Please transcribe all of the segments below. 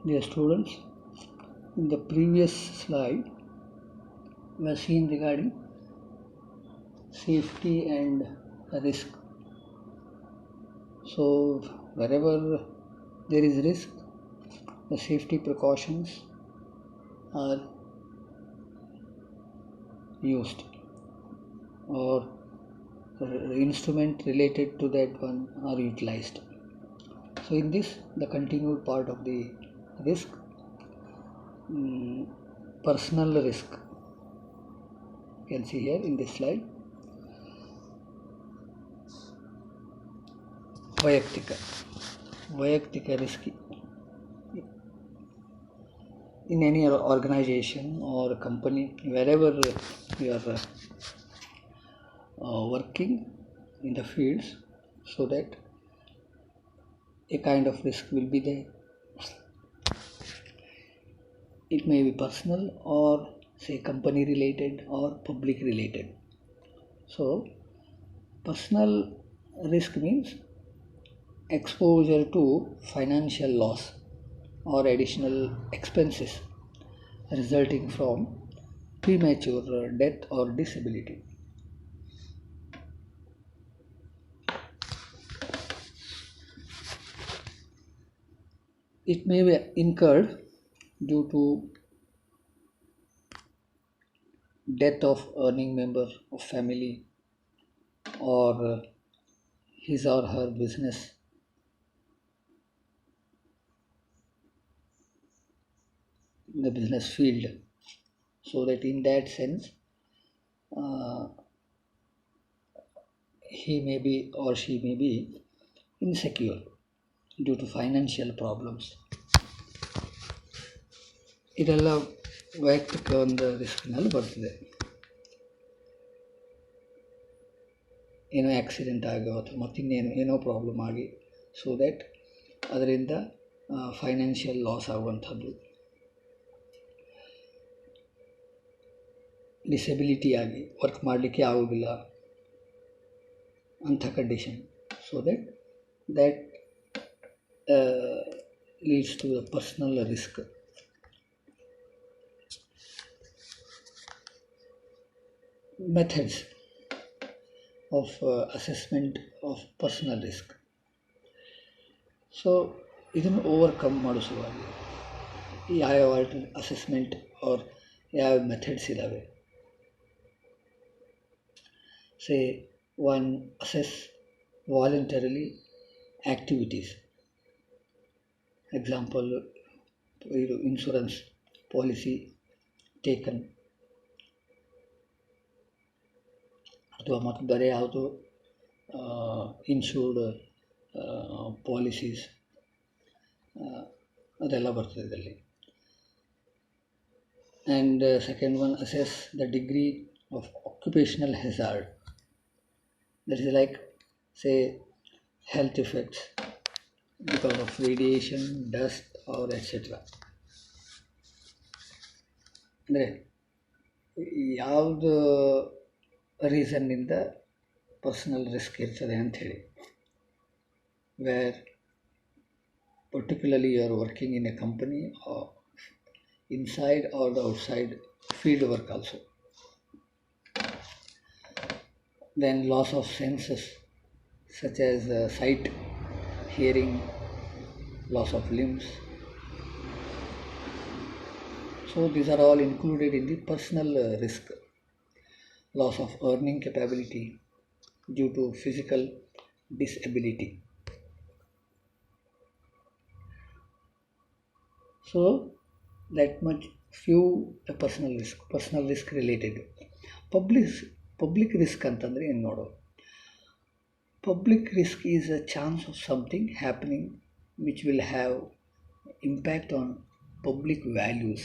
Dear students, in the previous slide, we have seen regarding safety and risk. So, wherever there is risk, the safety precautions are used, or instrument related to that one are utilized. So, in this, the continued part of the risk, personal risk, you can see here in this slide. Vayaktika risk in any organization or company, wherever you are working in the fields, so that a kind of risk will be there. It may be personal or say company related or public related. So personal risk means exposure to financial loss or additional expenses resulting from premature death or disability. It may be incurred due to death of earning member of family, or his or her business, in the business field, so that in that sense he may be or she may be insecure due to financial problems. ಇದೆಲ್ಲ ವೈಯಕ್ತಿಕ ಒಂದು ರಿಸ್ಕ್ನಲ್ಲಿ ಬರ್ತದೆ. ಏನೋ accident ಆಗೋ ಅಥವಾ ಮತ್ತಿನ್ನೇನು ಏನೋ problem ಆಗಿ, ಸೊ ದ್ಯಾಟ್ ಅದರಿಂದ ಫೈನಾನ್ಷಿಯಲ್ ಲಾಸ್ ಆಗುವಂಥದ್ದು, ಡಿಸೆಬಿಲಿಟಿ ಆಗಿ ವರ್ಕ್ ಮಾಡಲಿಕ್ಕೆ ಆಗೋದಿಲ್ಲ ಅಂಥ condition, so that leads to the personal risk. Methods of assessment of personal risk. So ಇದನ್ನು ಓವರ್ಕಮ್ ಮಾಡೋ ಸಲುವಾಗಿ ಯಾವ ಅಸೆಸ್ಮೆಂಟ್ ಆರ್ ಯಾವ ಮೆಥಡ್ಸ್ ಇದ್ದಾವೆ. Say one, assess voluntarily activities. Example, ಇದು ಇನ್ಶೂರೆನ್ಸ್ ಪಾಲಿಸಿ ಟೇಕನ್, ಅಥವಾ ಮತ್ತು ಬೇರೆ ಯಾವುದು ಇನ್ಶೂರ್ಡ್ ಪಾಲಿಸೀಸ್, ಅದೆಲ್ಲ ಬರ್ತದೆ ಇದರಲ್ಲಿ. And second one, assess the degree of occupational hazard. That is like say health effects because of radiation, dust or etcetera. ಅಂದರೆ ಯಾವುದು ರೀಸನ್ನಿಂದ ಪರ್ಸನಲ್ ರಿಸ್ಕ್ ಇರ್ತದೆ ಅಂಥೇಳಿ. Where particularly you are working in a company or inside or the outside field work also. Then loss of senses such as sight, hearing, loss of limbs. So these are all included in the personal risk. Loss of earning capability due to physical disability. So that much few the personal risk related. Public risk ಅಂತಂದರೆ ಏನು ನೋಡೋ. Public risk is a chance of something happening which will have impact on public values.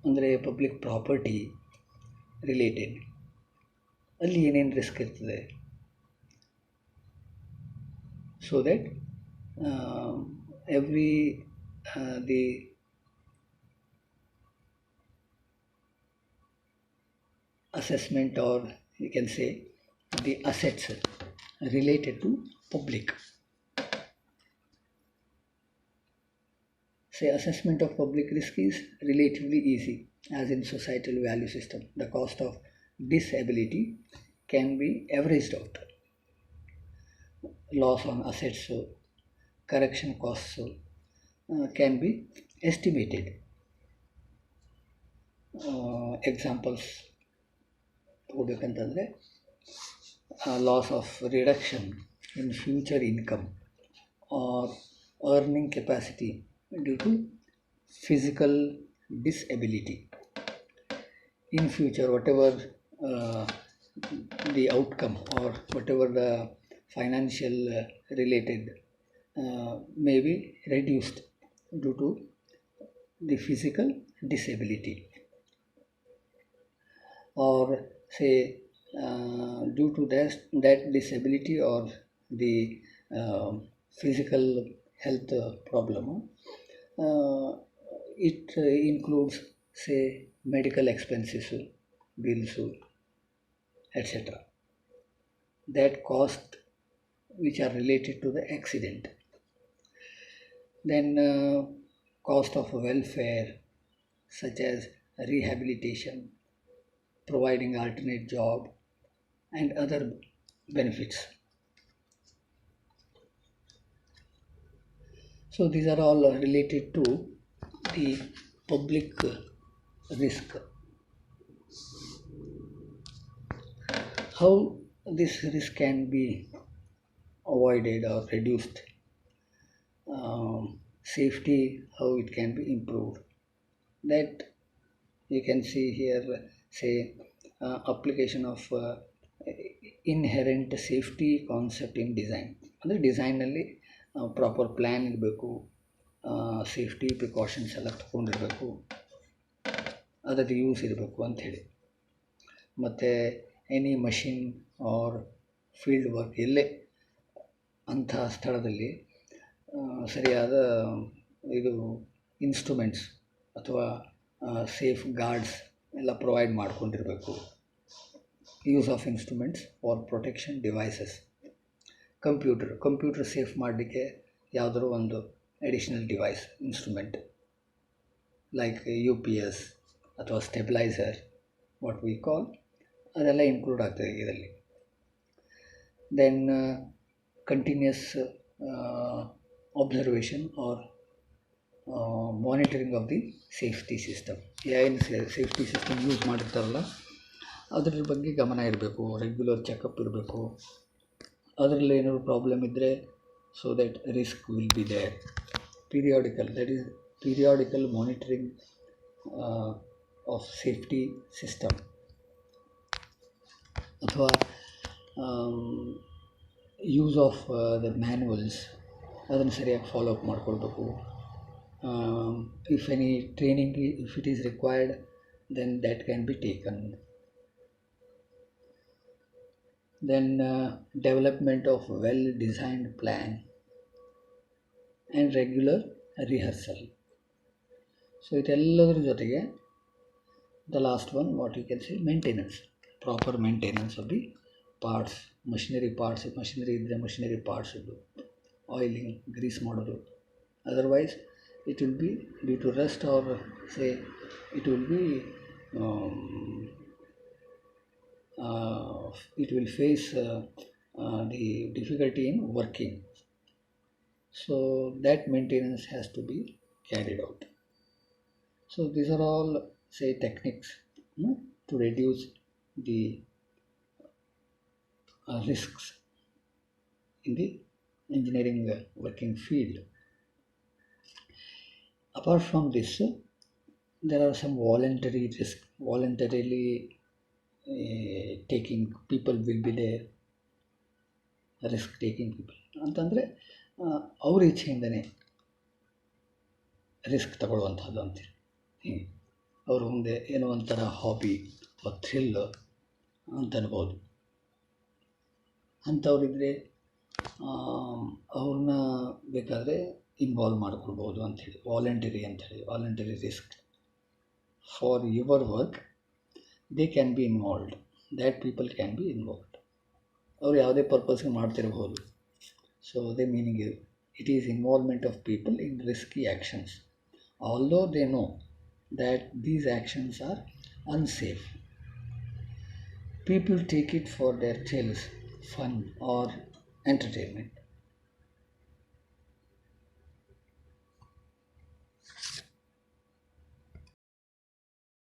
ಅಂದರೆ public property related, ಅಲ್ಲಿ ಏನೇನು risk ಇರ್ತದೆ. So that every the assessment, or you can say the assets related to public say assessment of public risk is relatively easy, as in societal value system. The cost of disability can be averaged out. Loss on assets, correction costs can be estimated. Examples ಕೊಡಬೇಕಂತಂದರೆ loss of reduction in future income or earning capacity due to physical disability. In future, whatever the outcome or whatever the financial related may be reduced due to the physical disability, or say due to that disability or the physical health problem, it includes say medical expenses, bills, etc. That cost which are related to the accident. Then cost of welfare such as rehabilitation, providing alternate job and other benefits. So these are all related to the public risk. How this risk can be avoided or reduced, safety, how it can be improved, that you can see here. Say application of inherent safety concept in design. ಅಂದರೆ ಡಿಸೈನಲ್ಲಿ proper plan ಇರಬೇಕು, safety precautions ಎಲ್ಲ ತಗೊಂಡಿರಬೇಕು, ಅದಕ್ಕೆ use ಇರಬೇಕು ಅಂಥೇಳಿ. ಮತ್ತು any machine or field work ಎಲ್ಲೇ ಅಂಥ ಸ್ಥಳದಲ್ಲಿ ಸರಿಯಾದ ಇದು ಇನ್ಸ್ಟ್ರೂಮೆಂಟ್ಸ್ ಅಥವಾ ಸೇಫ್ ಗಾರ್ಡ್ಸ್ ಎಲ್ಲ ಪ್ರೊವೈಡ್ ಮಾಡ್ಕೊಂಡಿರಬೇಕು. Use of instruments for protection devices. Computer safe ಮಾಡಲಿಕ್ಕೆ ಯಾವುದಾದ್ರು ಒಂದು additional device instrument like UPS ಅಥವಾ ಸ್ಟೆಬಿಲೈಸರ್ ವಾಟ್ ವಿ ಕಾಲ್, ಅದೆಲ್ಲ ಇನ್ಕ್ಲೂಡ್ ಆಗ್ತದೆ ಇದರಲ್ಲಿ. Then continues observation or monitoring of the safety system. ಏನು ಸೇಫ್ಟಿ ಸಿಸ್ಟಮ್ ಯೂಸ್ ಮಾಡಿರ್ತಾರಲ್ಲ ಅದರ ಬಗ್ಗೆ ಗಮನ ಇರಬೇಕು, ರೆಗ್ಯುಲರ್ ಚೆಕಪ್ ಇರಬೇಕು. ಅದರಲ್ಲಿ ಏನಾದರೂ ಪ್ರಾಬ್ಲಮ್ ಇದ್ದರೆ so that risk will be there. Periodical monitoring of safety system, ಅಥವಾ ಯೂಸ್ ಆಫ್ ದ ಮ್ಯಾನ್ಯುವಲ್ಸ್ ಅದನ್ನು ಸರಿಯಾಗಿ ಫಾಲೋ ಅಪ್ ಮಾಡ್ಕೊಳ್ಬೇಕು. If any training if it is required then that can be taken. Then development of well-designed plan and regular rehearsal. So ಇದೆಲ್ಲದರ ಜೊತೆಗೆ the last one what you can say maintenance, proper maintenance of the parts, machinery parts. Machinery ಇದ್ದರೆ machinery parts ಇದು oiling, Greece ಮಾಡೋದು. Otherwise it will be due to rust or say it will be it will face the difficulty in working. So that maintenance has to be carried out. So these are all say techniques to reduce the risks in the engineering working field. Apart from this, there are some voluntary risk. Voluntarily taking people will be there, risk taking people ಅಂತಂದರೆ ಅವ್ರ ಇಚ್ಛೆಯಿಂದನೇ risk ತಗೊಳ್ಳುವಂಥದ್ದು ಅಂತೀರಿ. ಅವ್ರ ಮುಂದೆ ಏನೋ ಒಂಥರ hobby ಅಥವಾ thrill ಅಂತ ಅನ್ಬೋದು. ಅಂಥವ್ರಿದ್ರೆ ಅವ್ರನ್ನ ಬೇಕಾದರೆ ಇನ್ವಾಲ್ವ್ ಮಾಡ್ಕೊಳ್ಬೋದು ಅಂಥೇಳಿ. Voluntary risk for your work they can be involved, that people can be involved. ಅವರು ಯಾವುದೇ ಪರ್ಪಸ್ಗೆ ಮಾಡ್ತಿರ್ಬೋದು. ಸೊ ಅದೇ ಮೀನಿಂಗ್ ಇದು. It is involvement of people in risky actions. although they know that these actions are unsafe. People take it for their thrills, fun, or entertainment.